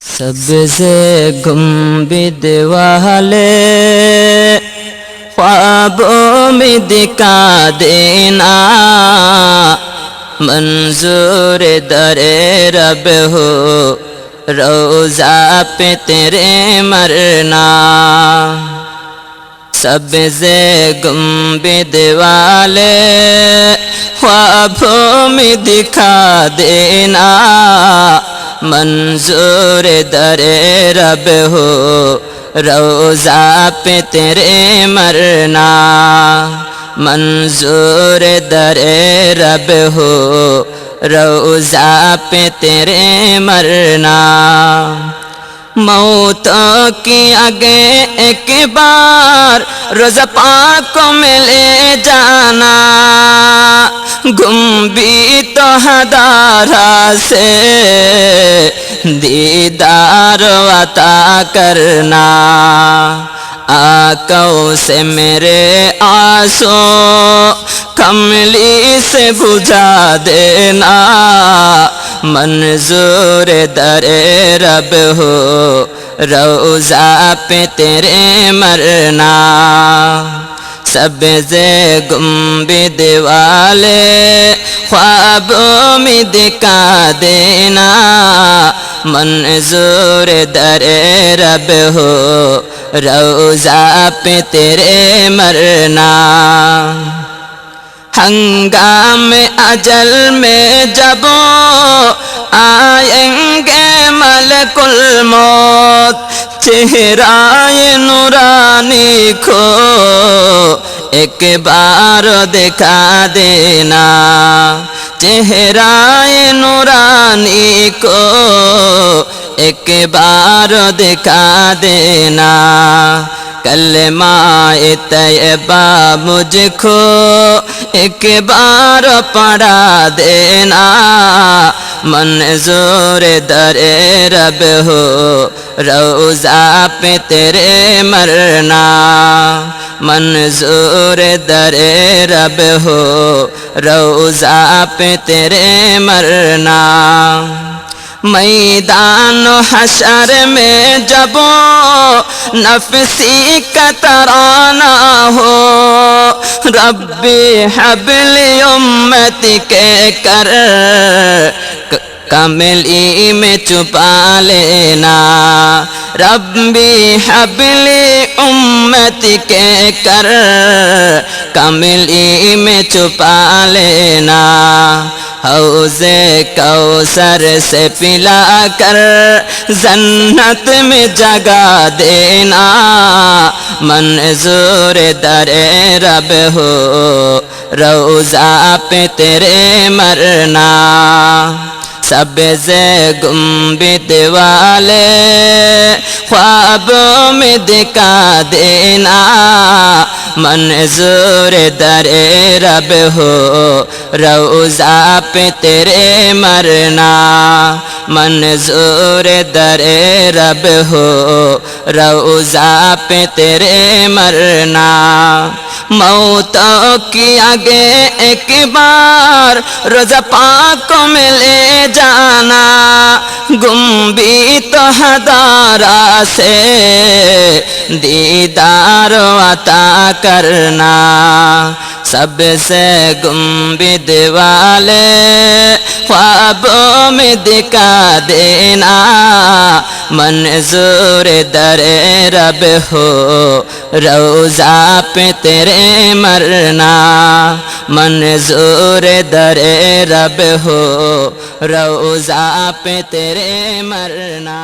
सबसे गुंबद वाले ख्वाबों में दिखा देना, मंजूर दरे रब हो रोज़ा पे तेरे मरना। सबसे गुंबद वाले ख्वाबों में दिखा देना, मंजूर दरे रब हो रोज़ा पे तेरे मरना। मंजूर दरे रब हो रोज़ा पे तेरे मरना। मौत की आगे एक बार रोज़ा पाक को मिले जाना, गुंबी तो हदारा से दीदार अता करना। आंखों से मेरे आंसू कमली से बुझा देना, मंजूर दरे रब हो रोज़ा पे तेरे मरना। सबसे गुंबद वाले ख्वाबों में दिखा देना, मंजूर दरे रब हो रोज़ा पे तेरे मरना। हंगाम अजल में जब आएंगे मलकुल मौत, चेहराए नूरानी को एक बार दिखा देना। चेहराए नूरानी को एक बार दिखा देना। कलमाए तैयबा मुझको एक बार पढ़ा देना, मंजूर दरे रब हो रोज़ा पे तेरे मरना। मंजूर दरे रब हो रोज़ा पे तेरे मरना। मैदान हशर में जब नफसी का तराना हो, रब्बी हब्ली उम्मती के कर कमली में छुपा लेना। रब्बी हब्ली उम्मती के कर कमली में छुपा लेना। हौज़े कौसर से पिला कर जन्नत में जगा देना, मंजूर दरे रब हो रोज़ा पे तेरे मरना। सबसे गुंबद वाले ख्वाबों में दिखा देना, मंजूर दरे रब हो रोज़ा पे तेरे मरना। मंजूर दरे रब हो रोज़ा पे तेरे मरना। मौत की आगे एक बार रोज़ा पाक को मिले जाना, गुंबी तो हदारा से दीदार अता करना। सबसे गुंबद वाले ख्वाबों में दिखा देना, मंजूर दरे रब हो रोज़ा पे तेरे मरना। मंजूर दरे रब हो रोज़ा पे तेरे मरना।